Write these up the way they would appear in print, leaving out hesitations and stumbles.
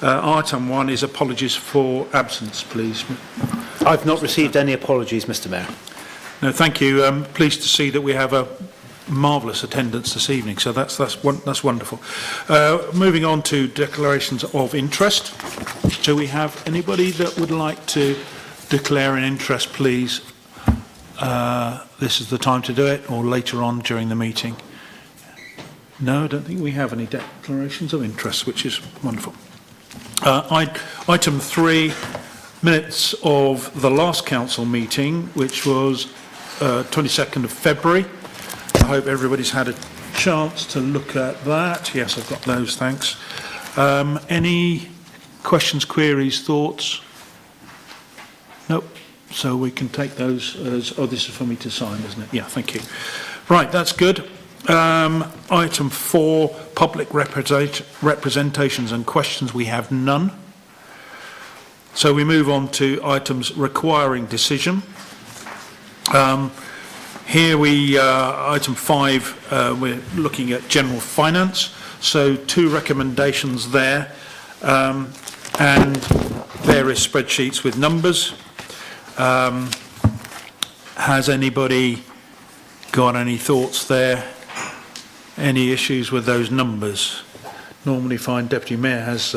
Item 1 is apologies for absence, please. I've not received any apologies, Mr. Mayor. No, thank you. I'm pleased to see that we have a marvellous attendance this evening, so that's wonderful. Moving on to declarations of interest. Do we have anybody that would like to declare an interest, please? This is the time to do it, or later on during the meeting? No, I don't think we have any declarations of interest, which is wonderful. Item 3, minutes of the last council meeting, which was 22nd of February. I hope everybody's had a chance to look at that. Yes, I've got those, thanks. Any questions, queries, thoughts? Nope. So we can take those as, oh, this is for me to sign, isn't it? Yeah, thank you. Right, that's good. Item 4, public representations and questions. We have none. So we move on to items requiring decision. Here we, item 5, we're looking at general finance. So 2 recommendations there, and various spreadsheets with numbers. Has anybody got any thoughts there? Any issues with those numbers? Normally find Deputy Mayor has,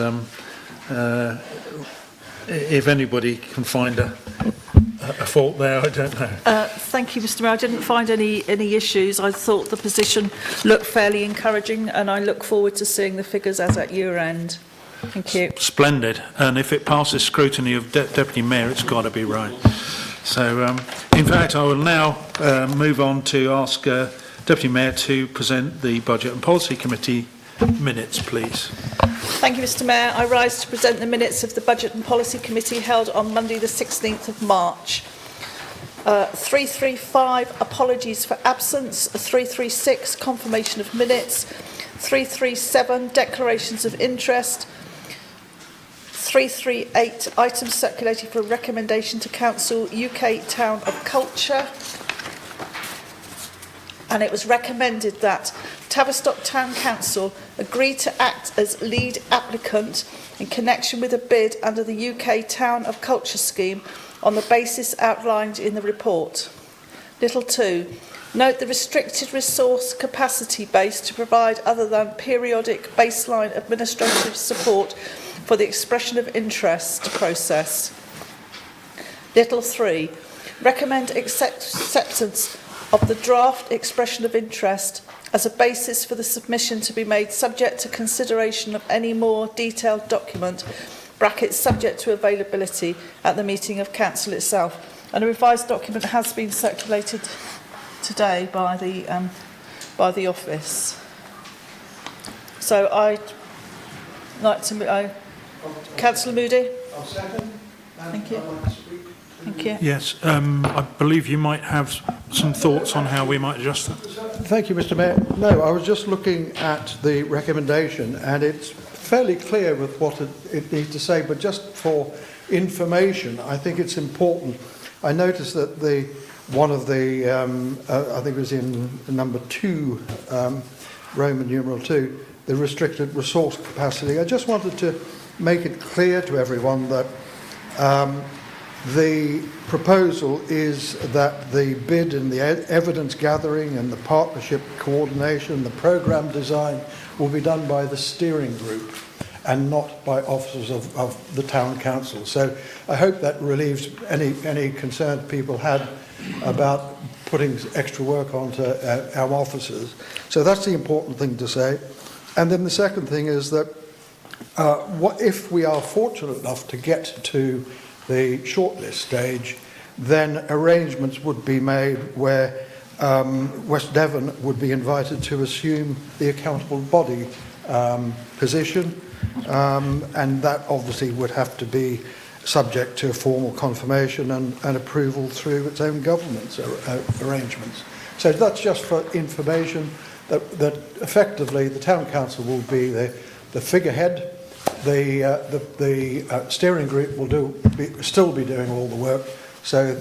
if anybody can find a fault there, I don't know. Thank you, Mr. Mayor. I didn't find any issues. I thought the position looked fairly encouraging, and I look forward to seeing the figures as at year end. Thank you. Splendid. And if it passes scrutiny of Deputy Mayor, it's got to be right. So, in fact, I will now move on to ask Deputy Mayor to present the Budget and Policy Committee minutes, please. Thank you, Mr. Mayor. I rise to present the minutes of the Budget and Policy Committee held on Monday the 16th of March. 335, apologies for absence. 336, confirmation of minutes. 337, declarations of interest. 338, items circulated for a recommendation to Council, UK Town of Culture. And it was recommended that Tavistock Town Council agree to act as lead applicant in connection with a bid under the UK Town of Culture scheme on the basis outlined in the report. Little 2. Note the restricted resource capacity base to provide other than periodic baseline administrative support for the expression of interest process. Little 3. Recommend acceptance of the draft expression of interest as a basis for the submission to be made subject to consideration of any more detailed document, brackets subject to availability at the meeting of Council itself. And a revised document has been circulated today by the office. So I'd like to Councillor Moody. I'll second. Thank you. Thank you. Yes, I believe you might have some thoughts on how we might adjust that. Thank you, Mr. Mayor. No, I was just looking at the recommendation, and it's fairly clear with what it needs to say, but just for information, I think it's important. I noticed that one of the, I think it was in number 2, Roman numeral 2, the restricted resource capacity. I just wanted to make it clear to everyone that the proposal is that the bid and the evidence gathering and the partnership coordination, the programme design will be done by the steering group and not by officers of the town council. So I hope that relieves any concern people had about putting extra work onto our officers. So that's the important thing to say. And then the second thing is that what if we are fortunate enough to get to the shortlist stage, then arrangements would be made where West Devon would be invited to assume the accountable body position, and that obviously would have to be subject to formal confirmation and approval through its own government's arrangements. So that's just for information that effectively the town council will be the figurehead. The steering group will still be doing all the work, So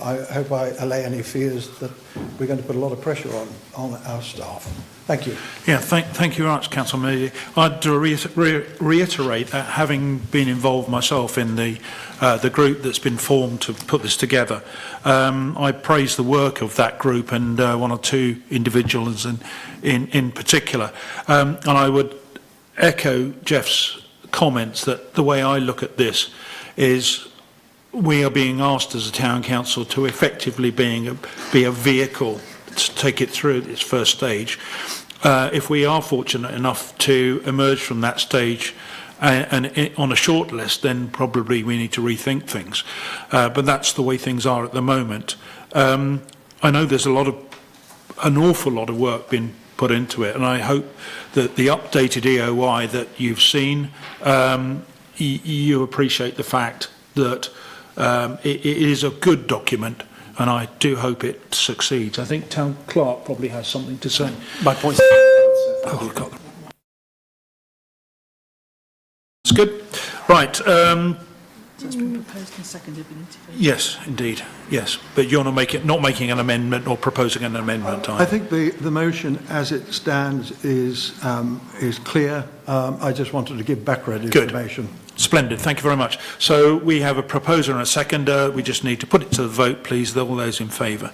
I hope I allay any fears that we're going to put a lot of pressure on our staff. Thank you. Yeah, thank you very much, Councillor Moody. I'd reiterate that, having been involved myself in the group that's been formed to put this together, I praise the work of that group and one or two individuals in particular. And I would echo Jeff's comments that the way I look at this is we are being asked as a town council to effectively be a vehicle to take it through its first stage. If we are fortunate enough to emerge from that stage on a short list, then probably we need to rethink things. But that's the way things are at the moment. I know there's an awful lot of work being put into it, and I hope that the updated EOI that you've seen, you appreciate the fact that it is a good document, and I do hope it succeeds. I think Town Clerk probably has something to say. My point. Oh, God. It's good. Right. So it's been proposed and seconded. We need to vote. Yes, indeed. Yes, but you're not making an amendment or proposing an amendment. I think the motion as it stands is clear. I just wanted to give background information. Good. Splendid. Thank you very much. So we have a proposer and a seconder. We just need to put it to the vote, please. All those in favour.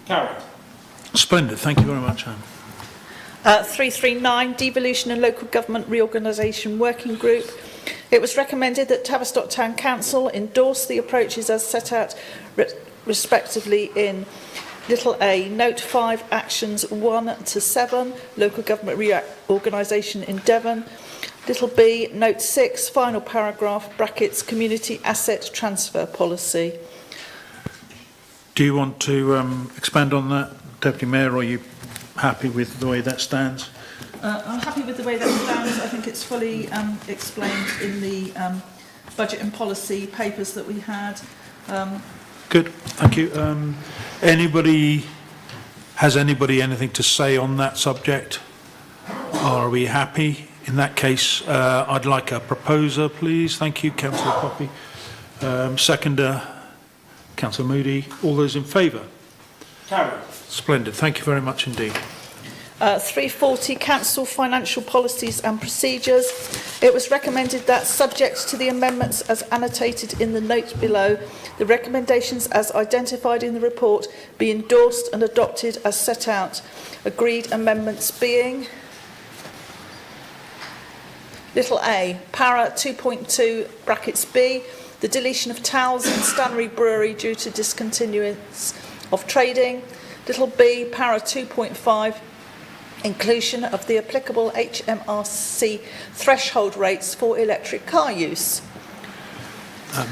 Carry. Splendid. Thank you very much, Anne. 339, Devolution and Local Government Reorganisation Working Group. It was recommended that Tavistock Town Council endorse the approaches as set out respectively in little a, Note 5, Actions 1 to 7, Local Government Reorganisation in Devon. Little b, Note 6, final paragraph, brackets, Community Asset Transfer Policy. Do you want to expand on that, Deputy Mayor, or are you happy with the way that stands? I'm happy with the way that stands. I think it's fully explained in the budget and policy papers that we had. Good, thank you. Has anybody anything to say on that subject? Are we happy? In that case, I'd like a proposer, please. Thank you, Councillor Poppy. Seconder, Councillor Moody. All those in favour? Carry. Splendid. Thank you very much indeed. 340, Council Financial Policies and Procedures. It was recommended that, subject to the amendments as annotated in the note below, the recommendations as identified in the report be endorsed and adopted as set out. Agreed amendments being: little a, para 2.2, brackets b, the deletion of Towels and Stanley Brewery due to discontinuance of trading. Little b, para 2.5, inclusion of the applicable HMRC threshold rates for electric car use.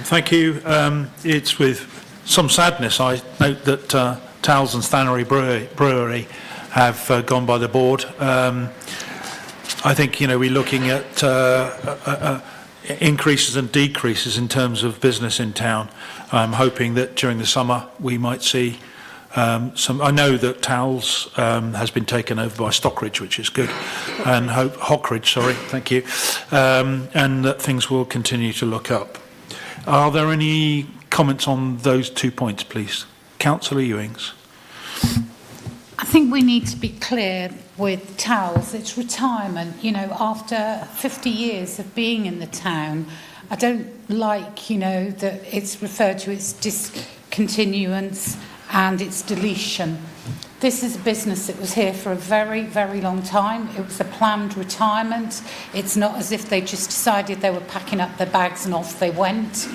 Thank you. It's with some sadness I note that Towels and Stanley Brewery have gone by the board. I think, we're looking at increases and decreases in terms of business in town. I'm hoping that during the summer we might see I know that Towels has been taken over by Stockridge, which is good, and Hockridge, sorry, thank you, and that things will continue to look up. Are there any comments on those 2 points, please? Councillor Ewings. I think we need to be clear with Towels. It's retirement. After 50 years of being in the town, I don't like, that it's referred to as discontinuance and its deletion. This is a business that was here for a very, very long time. It was a planned retirement. It's not as if they just decided they were packing up their bags and off they went.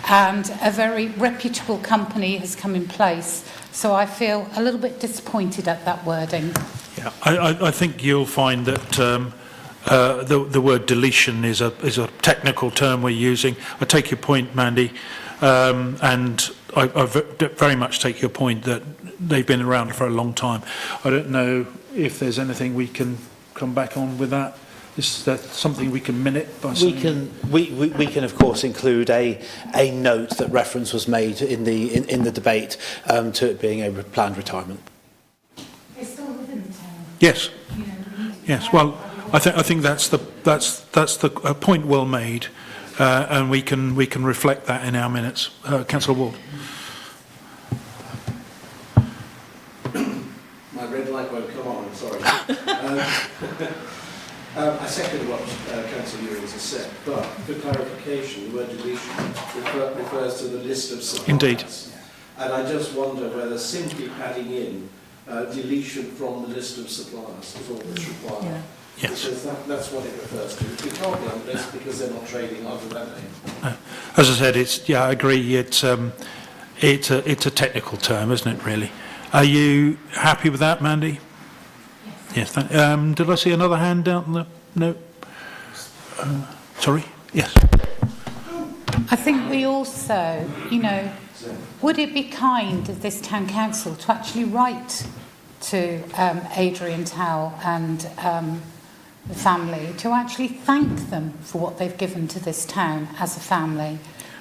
And a very reputable company has come in place. So I feel a little bit disappointed at that wording. Yeah, I think you'll find that the word deletion is a technical term we're using. I take your point, Mandy, and I very much take your point that they've been around for a long time. I don't know if there's anything we can come back on with that. Is that something we can minute by saying? We can of course include a note that reference was made in the debate to it being a planned retirement. It's still within the town. Yes. Yes. Well, I think that's the point well made. and we can reflect that in our minutes. Councillor Ward. My red light won't come on, sorry. I second what Councillor Ewings has said, but for clarification, the word deletion refers to the list of suppliers. Indeed. And I just wonder whether simply adding in deletion from the list of suppliers is all that's required. Yeah. Yes. Because that's what it refers to. It can't be on the list because they're not trading under that name. As I said, I agree. It's a technical term, isn't it? Really. Are you happy with that, Mandy? Yes. Did I see another hand down the? No. Sorry. Yes. I think we also, would it be kind of this town council to actually write to Adrian Towell and the family to actually thank them for what they've given to this town as a family?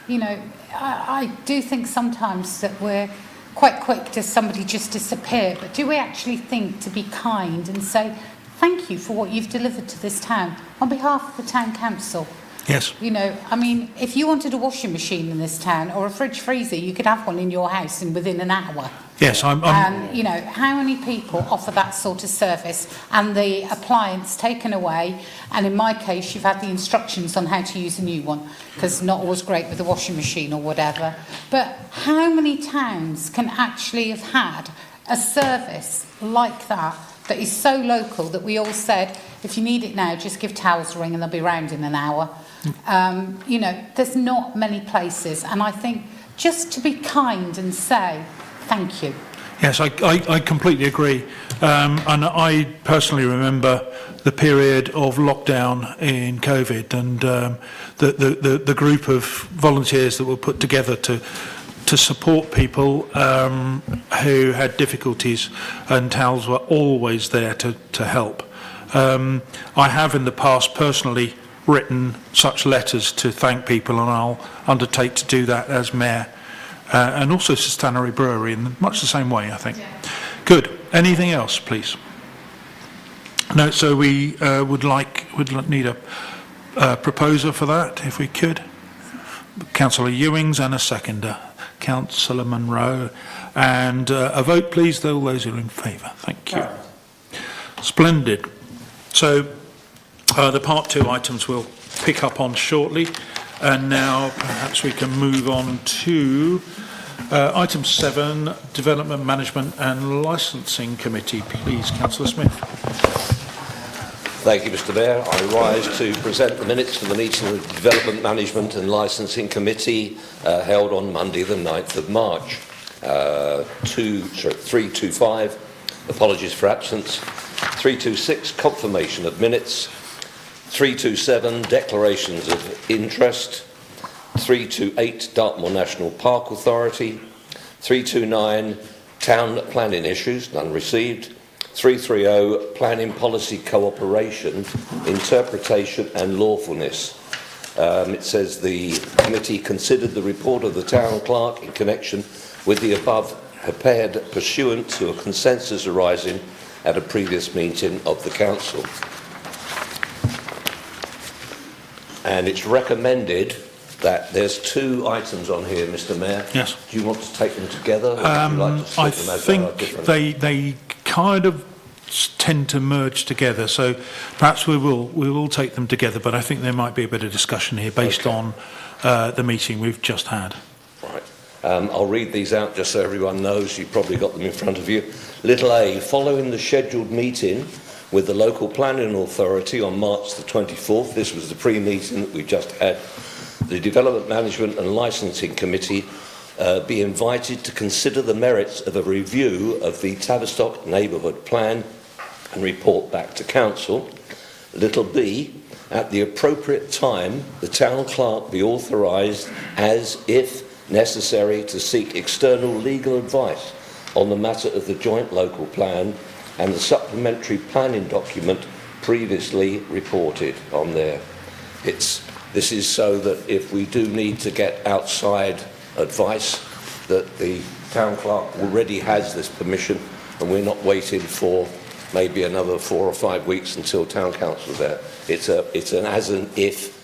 I do think sometimes that we're quite quick to somebody just disappear, but do we actually think to be kind and say thank you for what you've delivered to this town on behalf of the town council? Yes. If you wanted a washing machine in this town or a fridge freezer, you could have one in your house within an hour. Yes, I'm how many people offer that sort of service and the appliance taken away, and in my case you've had the instructions on how to use a new one, because not always great with the washing machine or whatever. But how many towns can actually have had a service like that is so local that we all said, if you need it now, just give Towels a ring and they'll be round in an hour. There's not many places, and I think just to be kind and say thank you. Yes, I completely agree. And I personally remember the period of lockdown in COVID, and the group of volunteers that were put together to support people who had difficulties, and Towels were always there to help. I have in the past personally written such letters to thank people, and I'll undertake to do that as Mayor. And also Stannery Brewery in much the same way, I think. Yeah. Good. Anything else, please? No, so we would need a proposer for that, if we could. Councillor Ewings and a seconder. Councillor Munro. And a vote, please, all those who are in favour. Thank you. Splendid. So the part 2 items we'll pick up on shortly. And now perhaps we can move on to item 7, Development Management and Licensing Committee. Please, Councillor Smith. Thank you, Mr Mayor. I rise to present the minutes for the meeting of the Development Management and Licensing Committee held on Monday the 9th of March. 325, apologies for absence. 326, confirmation of minutes. 327, declarations of interest. 328, Dartmoor National Park Authority. 329, town planning issues, none received. 330, planning policy cooperation, interpretation and lawfulness. It says the committee considered the report of the town clerk in connection with the above prepared pursuant to a consensus arising at a previous meeting of the council. And it's recommended that there's 2 items on here, Mr Mayor. Yes. Do you want to take them together? Or would you like to I split them as think different? they kind of tend to merge together, so perhaps we will take them together, but I think there might be a bit of discussion here based on the meeting we've just had. Right. I'll read these out just so everyone knows. You've probably got them in front of you. Little A, following the scheduled meeting with the local planning authority on March the 24th, this was the pre-meeting that we just had, the Development Management and Licensing Committee be invited to consider the merits of a review of the Tavistock Neighbourhood Plan and report back to Council. Little B, at the appropriate time, the Town Clerk be authorised as, if necessary, to seek external legal advice on the matter of the joint local plan and the supplementary planning document previously reported on there. This is so that if we do need to get outside advice, that the Town Clerk already has this permission and we're not waiting for maybe another 4 or 5 weeks until Town Council's there. It's an as and if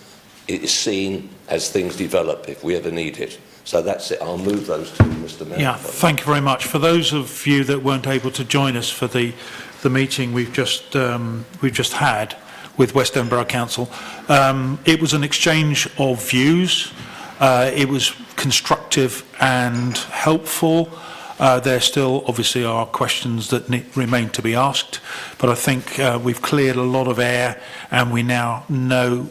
it is seen as things develop if we ever need it. So that's it. I'll move those to Mr. Mayor. Yeah, thank you very much. For those of you that weren't able to join us for the meeting we've just had with West End Borough Council, it was an exchange of views. It was constructive and helpful. There still obviously are questions that remain to be asked, but I think we've cleared a lot of air and we now know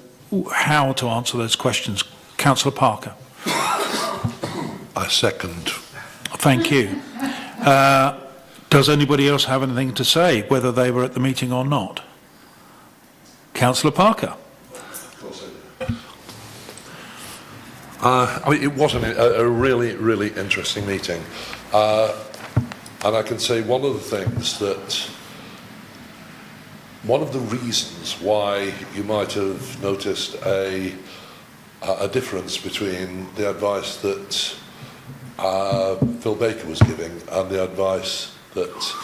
how to answer those questions. Councillor Parker. I second. Thank you. Does anybody else have anything to say, whether they were at the meeting or not? Councillor Parker. I mean, it was a really, really interesting meeting. And I can say one of the things that, one of the reasons why you might have noticed a difference between the advice that Phil Baker was giving and the advice that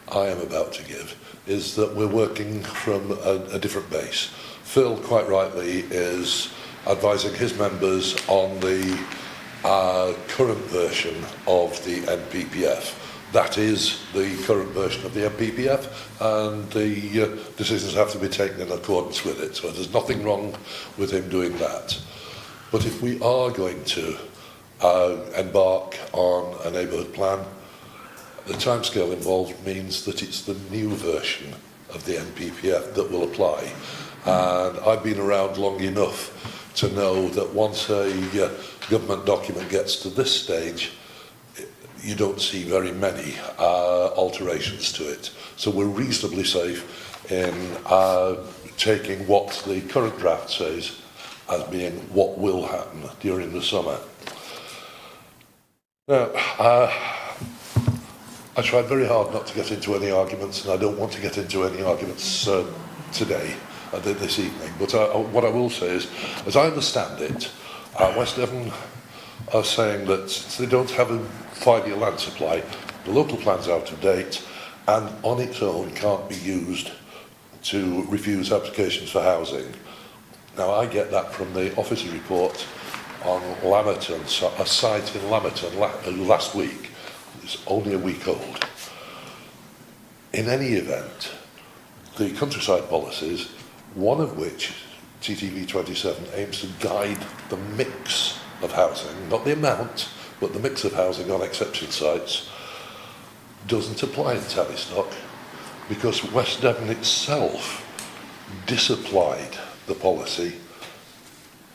I am about to give is that we're working from a different base. Phil, quite rightly, is advising his members on the current version of the NPPF. That is the current version of the NPPF, and the decisions have to be taken in accordance with it. So there's nothing wrong with him doing that. But if we are going to embark on a neighbourhood plan, the timescale involved means that it's the new version of the NPPF that will apply. And I've been around long enough to know that once a government document gets to this stage, you don't see very many alterations to it. So we're reasonably safe in taking what the current draft says as being what will happen during the summer. Now, I tried very hard not to get into any arguments, and I don't want to get into any arguments today, this evening. But what I will say is, as I understand it, West Devon are saying that since they don't have a 5-year land supply, the local plan's out of date, and on its own can't be used to refuse applications for housing. Now, I get that from the officer's report on Lamerton, a site in Lamerton last week. It's only a week old. In any event, the countryside policies, one of which, TTV 27, aims to guide the mix of housing, not the amount, but the mix of housing on exception sites, doesn't apply in Tavistock because West Devon itself disapplied the policy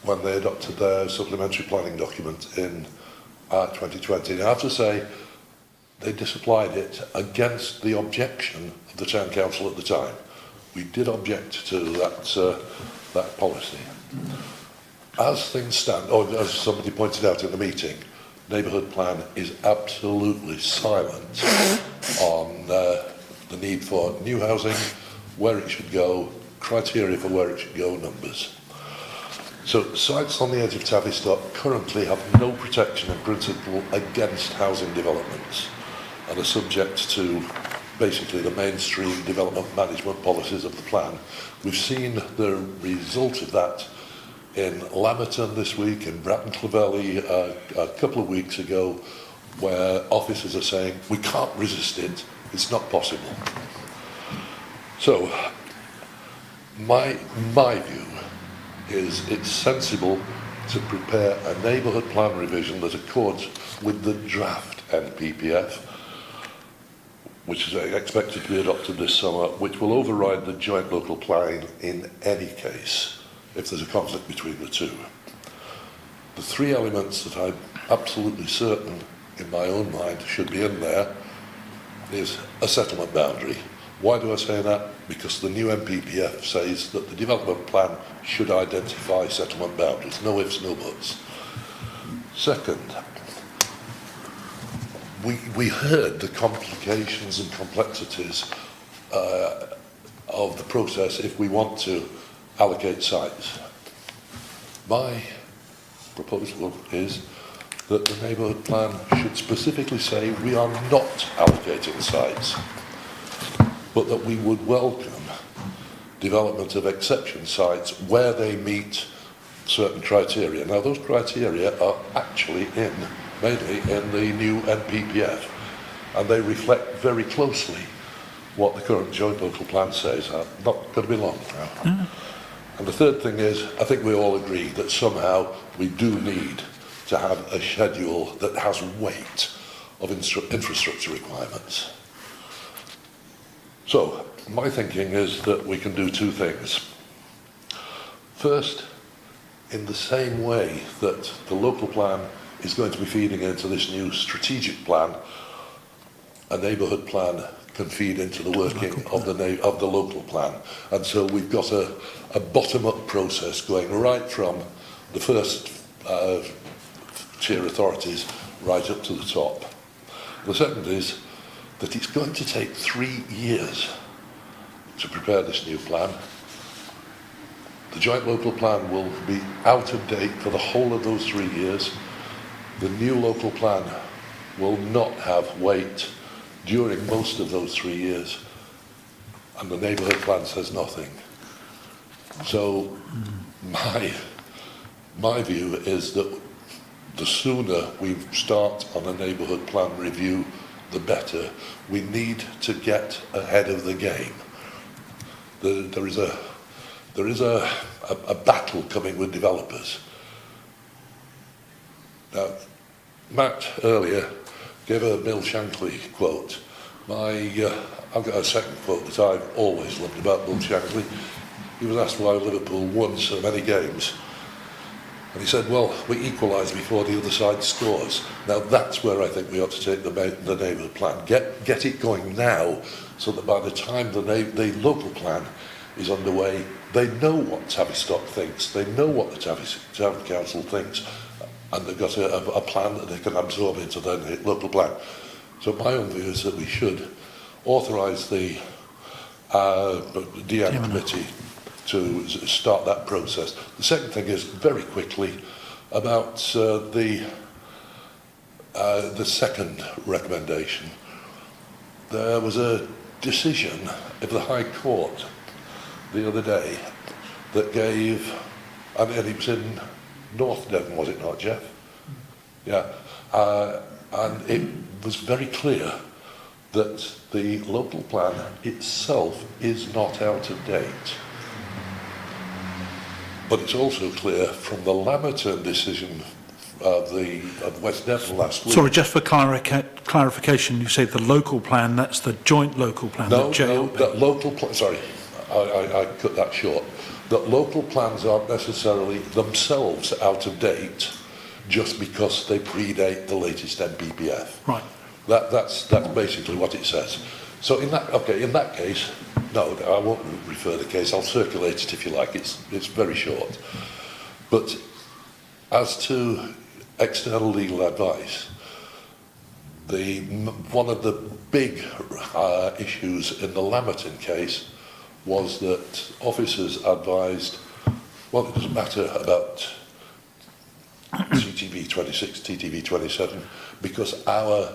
when they adopted their supplementary planning document in 2020. And I have to say, they disapplied it against the objection of the Town Council at the time. We did object to that policy. As things stand, or as somebody pointed out in the meeting, neighbourhood plan is absolutely silent on the need for new housing, where it should go, criteria for where it should go, numbers. So sites on the edge of Tavistock currently have no protection in principle against housing developments and are subject to basically the mainstream development management policies of the plan. We've seen the result of that in Lamerton this week, in Bratton Clovelly a couple of weeks ago, where officers are saying, we can't resist it, it's not possible. So, my view is it's sensible to prepare a neighbourhood plan revision that accords with the draft NPPF, which is expected to be adopted this summer, which will override the joint local plan in any case, if there's a conflict between the two. The three elements that I'm absolutely certain in my own mind should be in there is a settlement boundary. Why do I say that? Because the new NPPF says that the development plan should identify settlement boundaries. No ifs, no buts. Second, we heard the complications and complexities of the process if we want to allocate sites. My proposal is that the neighbourhood plan should specifically say we are not allocating sites, but that we would welcome development of exception sites where they meet certain criteria. Now, those criteria are actually mainly in the new NPPF, and they reflect very closely what the current joint local plan says. Not going to be long now. And the third thing is, I think we all agree that somehow we do need to have a schedule that has weight of infrastructure requirements. So, my thinking is that we can do two things. First, in the same way that the local plan is going to be feeding into this new strategic plan, a neighbourhood plan can feed into the working of the local plan. And so we've got a bottom-up process going right from the first tier authorities right up to the top. The second is that it's going to take 3 years to prepare this new plan. The joint local plan will be out of date for the whole of those 3 years. The new local plan will not have weight during most of those 3 years, and the neighbourhood plan says nothing. So my view is that the sooner we start on a neighbourhood plan review, the better. We need to get ahead of the game. There is a battle coming with developers. Now, Matt earlier gave a Bill Shankly quote. I've got a second quote that I've always loved about Bill Shankly. He was asked why Liverpool won so many games. And he said, well, we equalise before the other side scores. Now that's where I think we ought to take the neighbourhood plan. Get it going now, so that by the time the local plan is underway, they know what Tavistock thinks, they know what the Town Council thinks, and they've got a plan that they can absorb into their local plan. So my own view is that we should authorise the DM committee to start that process. The second thing is, very quickly, about the second recommendation. There was a decision of the High Court the other day that gave, and it was in North Devon, was it not, Jeff? Yeah. And it was very clear that the local plan itself is not out of date. But it's also clear from the Lamerton decision of West Devon last week. Sorry, just for clarification, you say the local plan, that's the joint local plan? No, that local plan, sorry, I cut that short. That local plans aren't necessarily themselves out of date just because they predate the latest NPPF. Right. That's basically what it says. So in that case, no, I won't refer the case. I'll circulate it if you like. It's very short. But as to external legal advice, one of the big issues in the Lamerton case was that officers advised, well, it doesn't matter about TTV 26, TTV 27, because our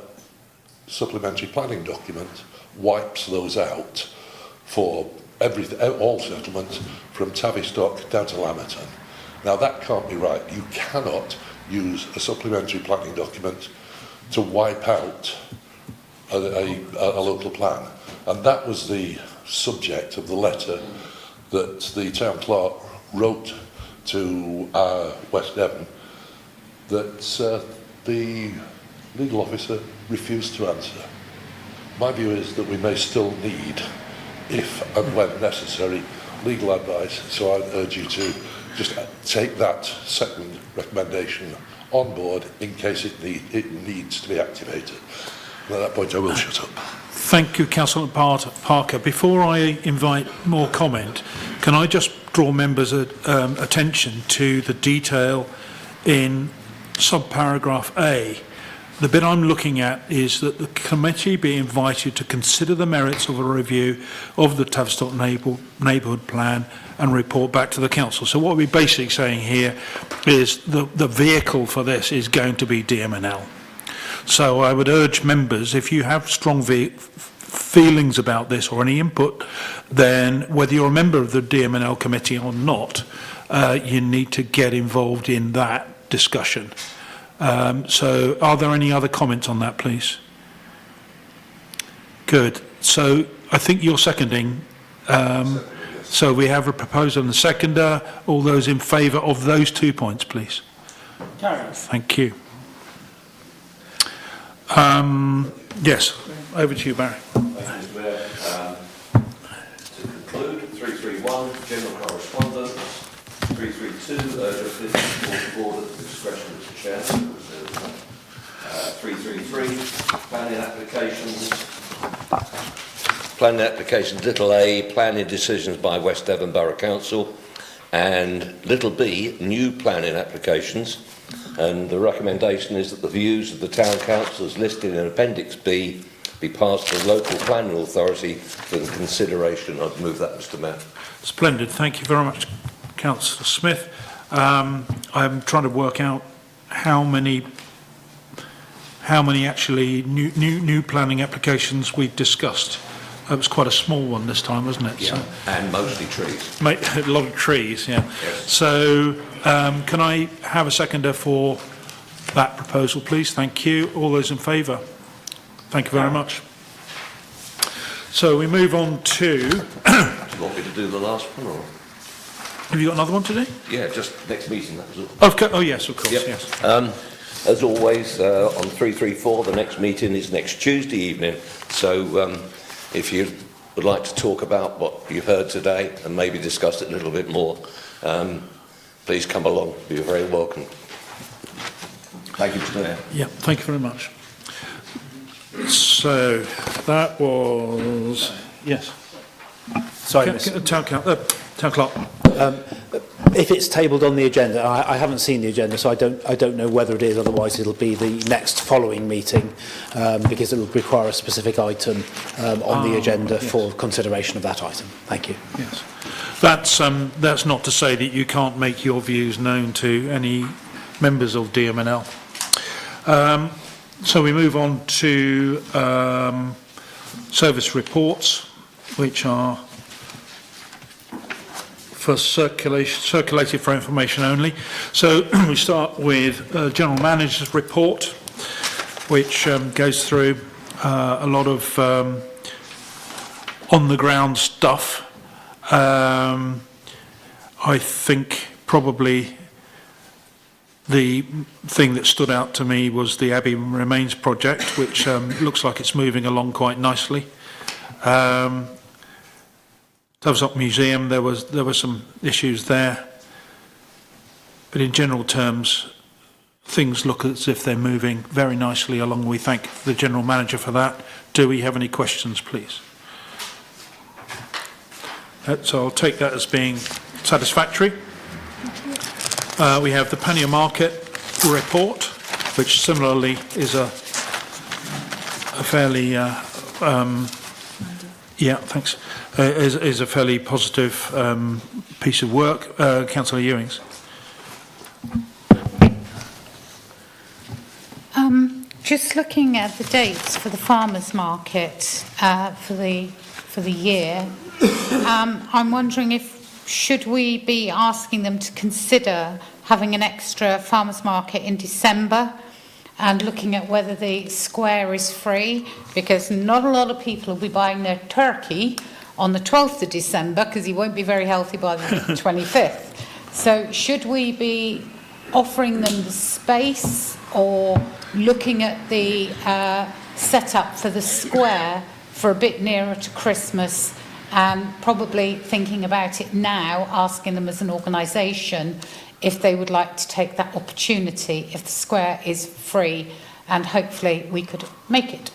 supplementary planning document wipes those out for all settlements from Tavistock down to Lamerton. Now that can't be right. You cannot use a supplementary planning document to wipe out a local plan. And that was the subject of the letter that the town clerk wrote to West Devon, that the legal officer refused to answer. My view is that we may still need, if and when necessary, legal advice, so I urge you to just take that second recommendation on board in case it needs to be activated. And at that point I will shut up. Thank you, Councillor Parker. Before I invite more comment, can I just draw members' attention to the detail in subparagraph A. The bit I'm looking at is that the committee be invited to consider the merits of a review of the Tavistock neighbourhood plan and report back to the council. So what we're basically saying here is the vehicle for this is going to be DMNL. So I would urge members, if you have strong feelings about this or any input, then whether you're a member of the DMNL committee or not, you need to get involved in that discussion. So are there any other comments on that, please? Good. So I think you're seconding. So we have a proposer and a seconder. All those in favour of those 2 points, please. Carried. Thank you. Yes, over to you, Barry. Thank you, Mr. Mayor. To conclude, 331, general correspondence. 332, urgent business brought forward at the discretion of the chair. 333, planning applications. Planning applications, little a, planning decisions by West Devon Borough Council, and little b, new planning applications. And the recommendation is that the views of the Town Council as listed in Appendix B be passed to the local planning authority for the consideration. I'd move that, Mr. Mayor. Splendid. Thank you very much, Councillor Smith. I'm trying to work out how many actually new planning applications we've discussed. It was quite a small one this time, wasn't it? Yeah, So, and mostly trees. a lot of trees, yeah. Yes. So can I have a seconder for that proposal, please? Thank you. All those in favour? Thank you very much. So we move on to... Do you want me to do the last one, or...? Have you got another one today? Yeah, just next meeting, that was all. Oh, yes, of course, Yep. yes. As always, on 334, the next meeting is next Tuesday evening. So if you would like to talk about what you've heard today and maybe discuss it a little bit more, please come along. You're very welcome. Thank you, Mr. Mayor. Yeah, thank you very much. So that was... Yes. Sorry, Town clerk. if it's tabled on the agenda, I haven't seen the agenda, so I don't know whether it is. Otherwise, it'll be the next following meeting, because it will require a specific item on the agenda for consideration of that item. Thank you. Yes. That's not to say that you can't make your views known to any members of DMNL. So we move on to service reports, which are for circulated for information only. So we start with General Manager's report, which goes through a lot of on-the-ground stuff. I think probably the thing that stood out to me was the Abbey Remains project, which looks like it's moving along quite nicely. Tavistock Museum, there were some issues there, but in general terms, things look as if they're moving very nicely along. We thank the General Manager for that. Do we have any questions, please? So I'll take that as being satisfactory. We have the Pannier Market report, which similarly is a fairly is a fairly positive piece of work. Councillor Ewings. Just looking at the dates for the farmers' market for the year, I'm wondering should we be asking them to consider having an extra farmers' market in December and looking at whether the square is free, because not a lot of people will be buying their turkey on the 12th of December because he won't be very healthy by the 25th. So should we be offering them the space or looking at the setup for the square for a bit nearer to Christmas, and probably thinking about it now, asking them as an organisation if they would like to take that opportunity if the square is free, and hopefully we could make it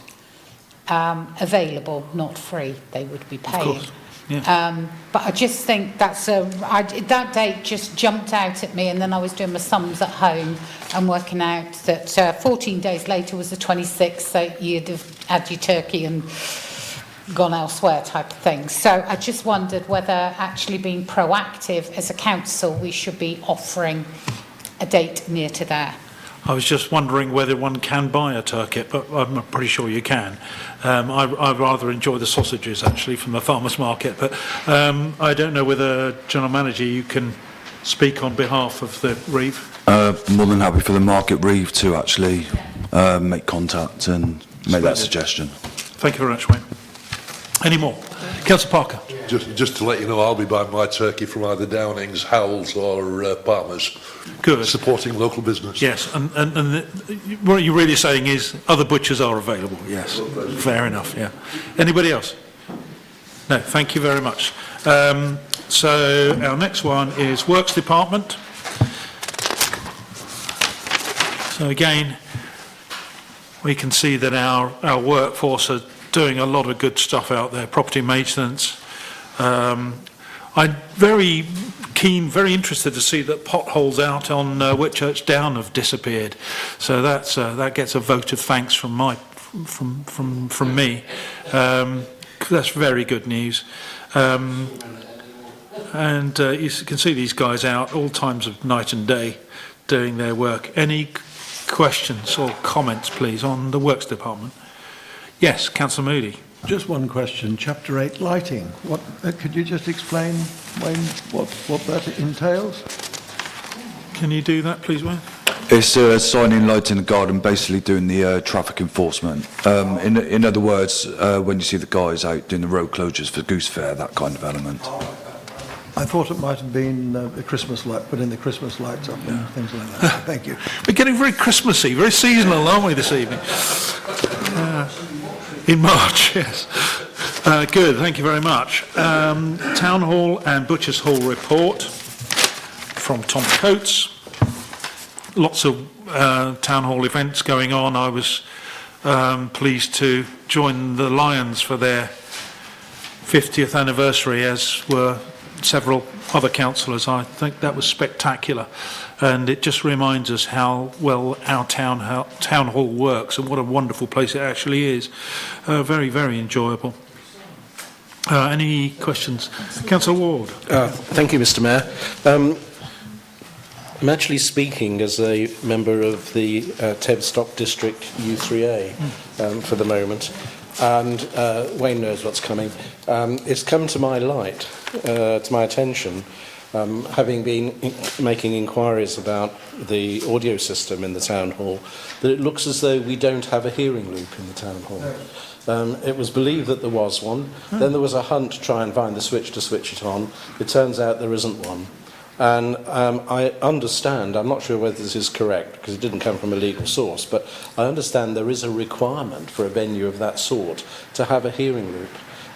available, not free, they would be paying. Of course. Yeah. But I just think that date just jumped out at me, and then I was doing my sums at home and working out that 14 days later was the 26th, so you'd have had your turkey and gone elsewhere type of thing. So I just wondered whether actually being proactive as a council we should be offering a date near to there. I was just wondering whether one can buy a turkey, but I'm pretty sure you can. I rather enjoy the sausages actually from the farmers market, but I don't know whether, General Manager, you can speak on behalf of the Reeve? More than happy for the Market Reeve to actually make contact and make that suggestion. Thank you very much, Wayne. Any more? Councillor Parker. Just to let you know, I'll be buying my turkey from either Downings, Howells or Palmer's. Good. Supporting local business. Yes, and what you're really saying is other butchers are available. Yes, fair enough, yeah. Anybody else? No, thank you very much. So our next one is Works Department. So again, we can see that our workforce are doing a lot of good stuff out there, property maintenance. I'm very keen, very interested to see that potholes out on Whitchurch Down have disappeared. So that gets a vote of thanks from me. That's very good news. And you can see these guys out all times of night and day doing their work. Any questions or comments, please, on the Works Department? Yes, Councillor Moody. Just one question. Chapter 8, lighting. What could you just explain, Wayne, what that entails? Can you do that, please, Wayne? It's signing light in the garden, basically doing the traffic enforcement. In other words, when you see the guys out doing the road closures for Goose Fair, that kind of element. I thought it might have been the Christmas light, putting the Christmas lights up and things like that. Thank you. We're getting very Christmassy, very seasonal, aren't we, this evening? In March, yes. Good, thank you very much. Town Hall and Butchers Hall report from Tom Coates. Lots of Town Hall events going on. I was pleased to join the Lions for their 50th anniversary, as were several other councillors. I think that was spectacular, and it just reminds us how well our town hall works and what a wonderful place it actually is. Very, very enjoyable. Any questions? Councillor Ward. Thank you, Mr. Mayor. I'm actually speaking as a member of the Tavistock District U3A for the moment, and Wayne knows what's coming. It's come to my light, to my attention, having been making inquiries about the audio system in the town hall, that it looks as though we don't have a hearing loop in the town hall. It was believed that there was one. Then there was a hunt to try and find the switch to switch it on. It turns out there isn't one. And I understand, I'm not sure whether this is correct because it didn't come from a legal source, but I understand there is a requirement for a venue of that sort to have a hearing loop.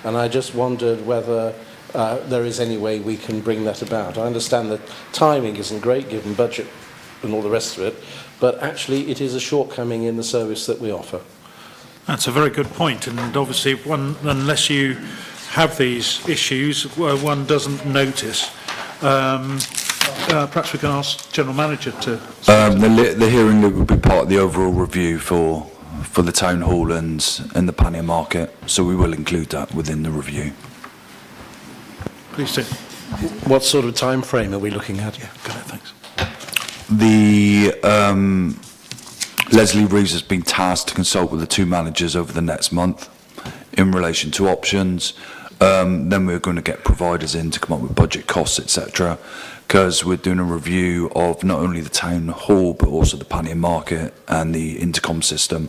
And I just wondered whether there is any way we can bring that about. I understand that timing isn't great given budget and all the rest of it, but actually it is a shortcoming in the service that we offer. That's a very good point, and obviously unless you have these issues, one doesn't notice. Perhaps we can ask General Manager to... The hearing loop will be part of the overall review for the Town Hall and the Pannier Market, so we will include that within the review. Please do. What sort of time frame are we looking at? Yeah, got it, thanks. The Leslie Reeves has been tasked to consult with the two managers over the next month in relation to options. Then we're going to get providers in to come up with budget costs, etc., because we're doing a review of not only the town hall but also the Pannier Market and the intercom system,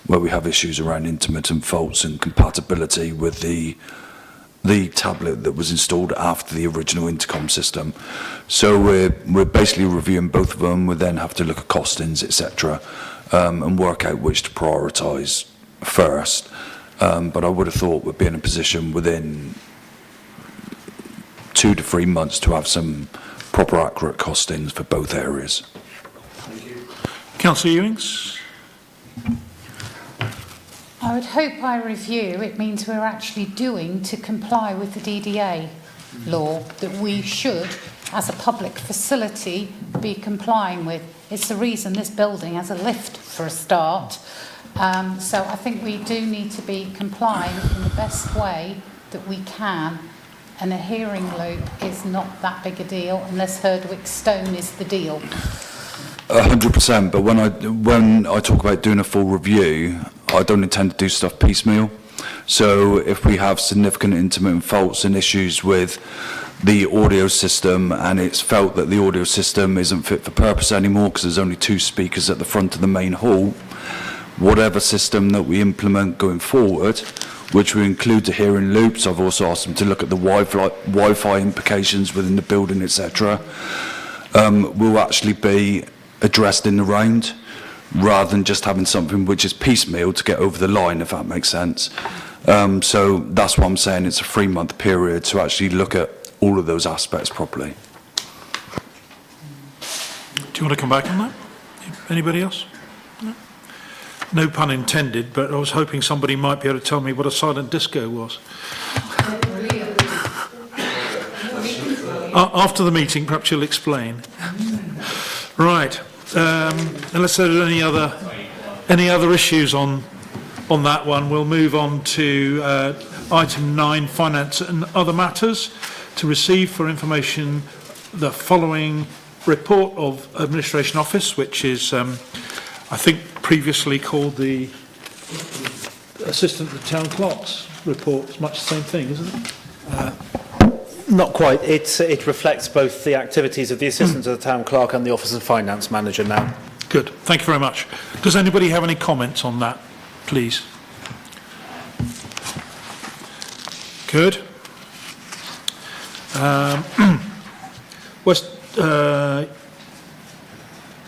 where we have issues around intermittent faults and compatibility with the tablet that was installed after the original intercom system. So we're basically reviewing both of them. We then have to look at costings, etc., and work out which to prioritise first. But I would have thought we'd be in a position within 2 to 3 months to have some proper accurate costings for both areas. Thank you. Councillor Ewings? I would hope by review it means we're actually doing to comply with the DDA law that we should, as a public facility, be complying with. It's the reason this building has a lift for a start. So I think we do need to be complying in the best way that we can, and a hearing loop is not that big a deal unless Herdwick Stone is the deal. 100%, but when I talk about doing a full review, I don't intend to do stuff piecemeal. So if we have significant intermittent faults and issues with the audio system, and it's felt that the audio system isn't fit for purpose anymore because there's only 2 speakers at the front of the main hall. Whatever system that we implement going forward, which will include the hearing loops, I've also asked them to look at the Wi-Fi implications within the building, etc., will actually be addressed in the round, rather than just having something which is piecemeal to get over the line, if that makes sense. So that's what I'm saying, it's a 3-month period to actually look at all of those aspects properly. Do you want to come back on that? Anybody else? No? No pun intended, but I was hoping somebody might be able to tell me what a silent disco was. After the meeting, perhaps you'll explain. Right. Unless there are any other issues on that one, we'll move on to item 9, finance and other matters. To receive for information the following report of Administration Office, which is, I think, previously called the Assistant to the Town Clerk's report. It's much the same thing, isn't it? Not quite. It reflects both the activities of the Assistant to the Town Clerk and the Office of Finance Manager now. Good. Thank you very much. Does anybody have any comments on that, please? Good.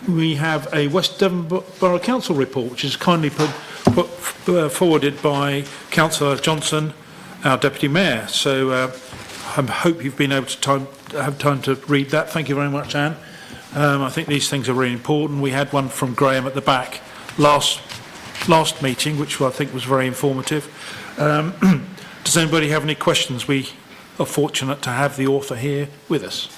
We have a West Devon Borough Council report, which is kindly forwarded by Councillor Johnson, our Deputy Mayor. So I hope you've been able to have time to read that. Thank you very much, Anne. I think these things are really important. We had one from Graham at the back last meeting, which I think was very informative. Does anybody have any questions? We are fortunate to have the author here with us.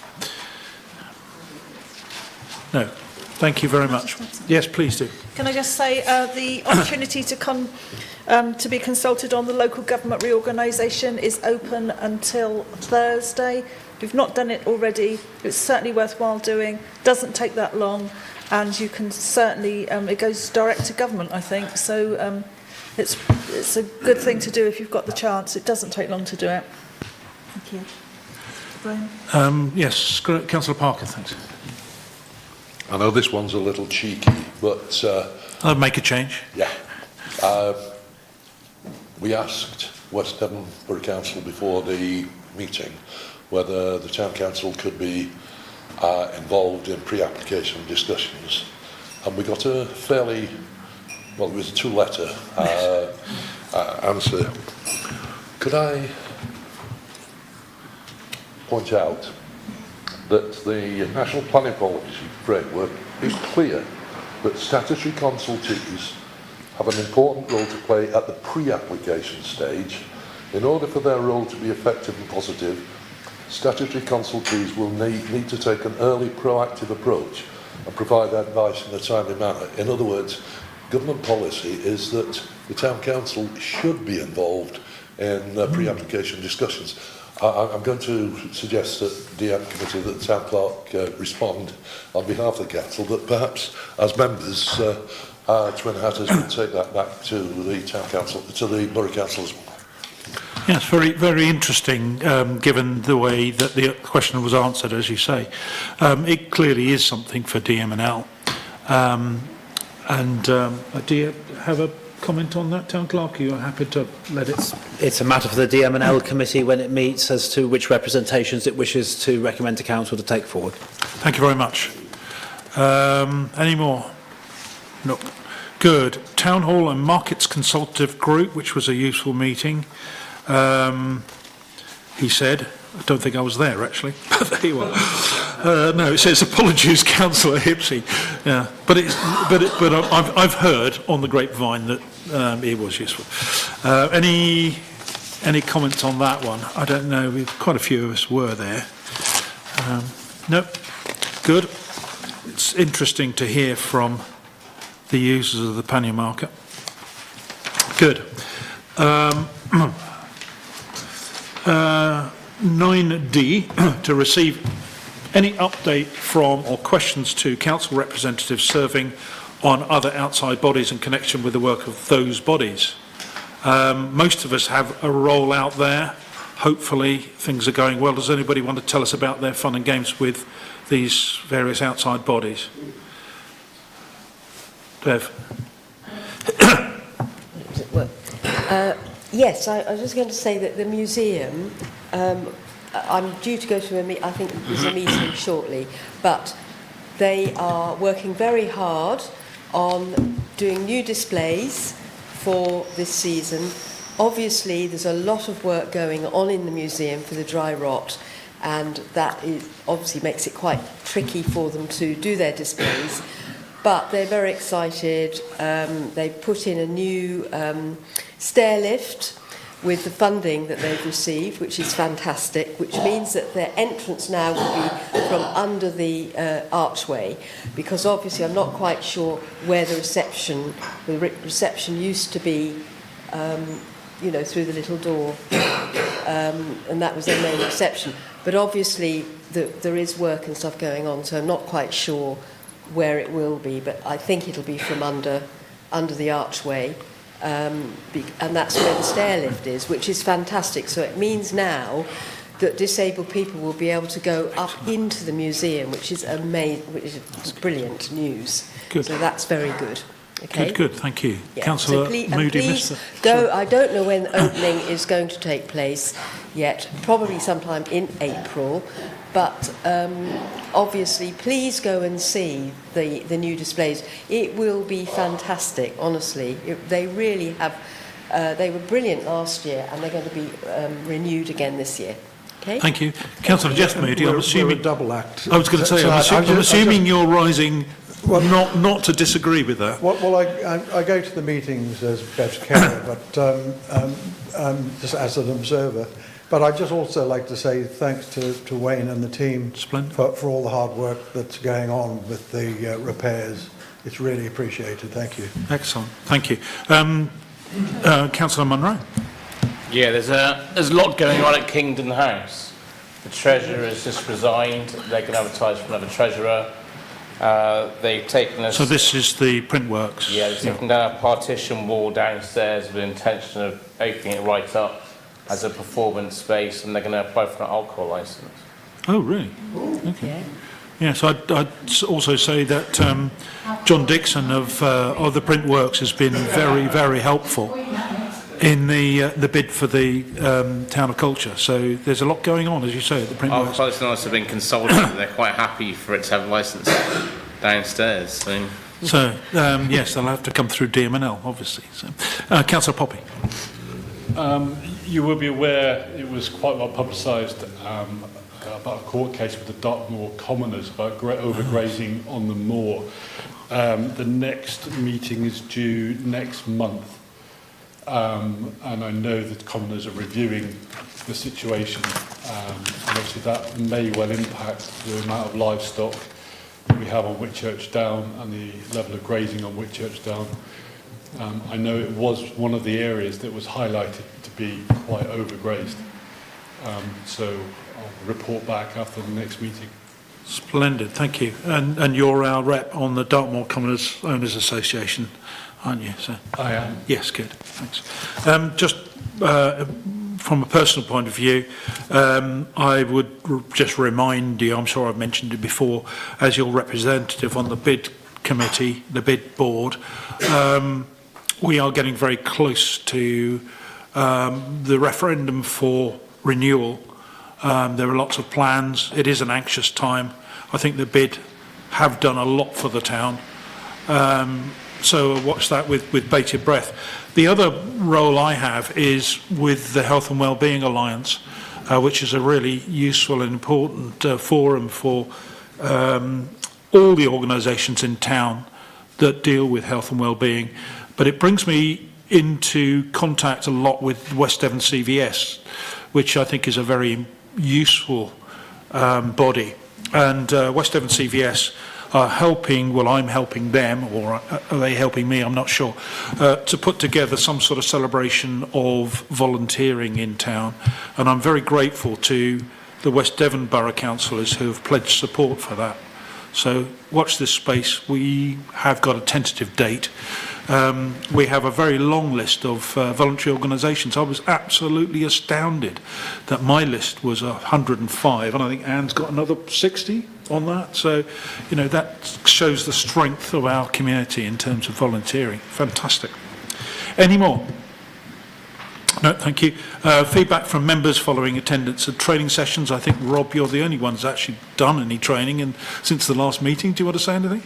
No. Thank you very much. Yes, please do. Can I just say the opportunity to be consulted on the local government reorganisation is open until Thursday. If you've not done it already, it's certainly worthwhile doing. Doesn't take that long, and you can certainly it goes direct to government, I think. So it's a good thing to do if you've got the chance. It doesn't take long to do it. Thank you. Brian? Yes, Councillor Parker, thanks. I know this one's a little cheeky, but... I'll make a change. Yeah. We asked West Devon Borough Council before the meeting whether the Town Council could be involved in pre-application discussions. And we got a fairly, well, it was a 2-letter answer. Could I point out that the National Planning Policy Framework is clear that statutory consultees have an important role to play at the pre-application stage. In order for their role to be effective and positive, statutory consultees will need to take an early proactive approach and provide advice in a timely manner. In other words, government policy is that the Town Council should be involved in pre-application discussions. I'm going to suggest that DM Committee, that the Town Clerk respond on behalf of the Council, that perhaps as members, Twin Hatters would take that back to the Town Council, to the Borough Council as well. Yes, very, very interesting, given the way that the question was answered, as you say. It clearly is something for DMNL. Do you have a comment on that, Town Clerk? Are you happy to let it? It's a matter for the DMNL committee when it meets as to which representations it wishes to recommend to council to take forward. Thank you very much. Any more? No. Good. Town Hall and Markets Consultative Group, which was a useful meeting. He said, I don't think I was there actually, but there you are. No, it says apologies, Councillor Hipsey. Yeah, but I've heard on the grapevine that it was useful. Any comments on that one? I don't know. Quite a few of us were there. No, good. It's interesting to hear from the users of the pannier market. Good. 9D, to receive any update from or questions to council representatives serving on other outside bodies in connection with the work of those bodies. Most of us have a role out there. hopefully things are going well. Does anybody want to tell us about their fun and games with these various outside bodies? Dev? Yes, I was just going to say that the museum, I'm due to go to I think there's a meeting shortly, but they are working very hard on doing new displays for this season. Obviously, there's a lot of work going on in the museum for the dry rot, and that obviously makes it quite tricky for them to do their displays. But they're very excited. They've put in a new stair lift with the funding that they've received, which is fantastic, which means that their entrance now will be from under the archway, because obviously I'm not quite sure where the reception used to be, you know, through the little door, and that was their main reception. But obviously there is work and stuff going on, so I'm not quite sure where it will be, but I think it'll be from under the archway, and that's where the stair lift is, which is fantastic. So it means now that disabled people will be able to go up into the museum, which is amazing, which is brilliant news. Good. So that's very good. Okay. Good, thank you. Yeah. Councillor So Moody, please Mr. go. I don't know when the opening is going to take place yet, probably sometime in April, but obviously please go and see the new displays. It will be fantastic, honestly. They really have, they were brilliant last year, and they're going to be renewed again this year. Okay? Thank you. Councillor Jeff Moody, I'm assuming... We're a double act. I was going to say, I'm assuming you're rising not to disagree with that. Well, I go to the meetings as Bev's carer, but just as an observer. But I'd just also like to say thanks to Wayne and the team for all the hard work that's going on with the repairs. It's really appreciated. Thank you. Excellent. Thank you. Councillor Munro. Yeah, there's a lot going on at Kingdon House. The treasurer has just resigned. They're going to advertise for another treasurer. They've taken us... So this is the print works? Yeah, they've taken down a partition wall downstairs with the intention of opening it right up as a performance space, and they're going to apply for an alcohol licence. Oh, really? Okay. Yeah. Yes, I'd also say that John Dixon of the Print Works has been very, very helpful in the bid for the Town of Culture. So there's a lot going on, as you say, at the Print Works. Our Post have been consulted. They're quite happy for it to have a licence downstairs. So yes, they'll have to come through DMNL, obviously. So, Councillor Poppy. You will be aware it was quite well publicised about a court case with the Dartmoor commoners about overgrazing on the moor. The next meeting is due next month, and I know that commoners are reviewing the situation, and obviously that may well impact the amount of livestock that we have on Whitchurch Down and the level of grazing on Whitchurch Down. I know it was one of the areas that was highlighted to be quite overgrazed. So I'll report back after the next meeting. Splendid, thank you. And you're our rep on the Dartmoor Commoners Owners Association, aren't you? So, I am. Yes, good, thanks. Just from a personal point of view, I would just remind you, I'm sure I've mentioned it before, as your representative on the bid committee, the bid board, we are getting very close to the referendum for renewal. There are lots of plans. It is an anxious time. I think the bid have done a lot for the town. So watch that with bated breath. The other role I have is with the Health and Wellbeing Alliance, which is a really useful and important forum for all the organisations in town that deal with health and wellbeing. But it brings me into contact a lot with West Devon CVS, which I think is a very useful body. And West Devon CVS are helping, well, I'm helping them, or are they helping me, I'm not sure, to put together some sort of celebration of volunteering in town. And I'm very grateful to the West Devon Borough Councillors who have pledged support for that. So watch this space. We have got a tentative date, We have a very long list of voluntary organisations. I was absolutely astounded that my list was 105, and I think Anne's got another 60 on that. So, you know, that shows the strength of our community in terms of volunteering. Fantastic. Any more? No, thank you. Feedback from members following attendance at training sessions. I think, Rob, you're the only one who's actually done any training since the last meeting. Do you want to say anything?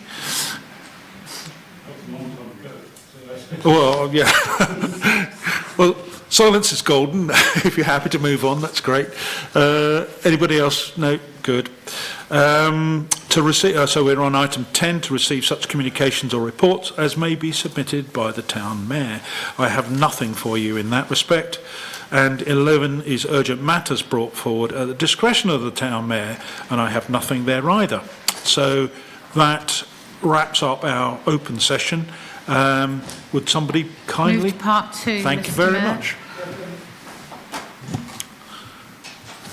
Well, yeah. Well, silence is golden. If you're happy to move on, that's great. Anybody else? No? Good. To receive, so we're on item 10, to receive such communications or reports as may be submitted by the town mayor. I have nothing for you in that respect. And 11 is urgent matters brought forward at the discretion of the town mayor, and I have nothing there either. So that wraps up our open session. Would somebody kindly... Move to part 2, Thank you Mr. very Mayor. much.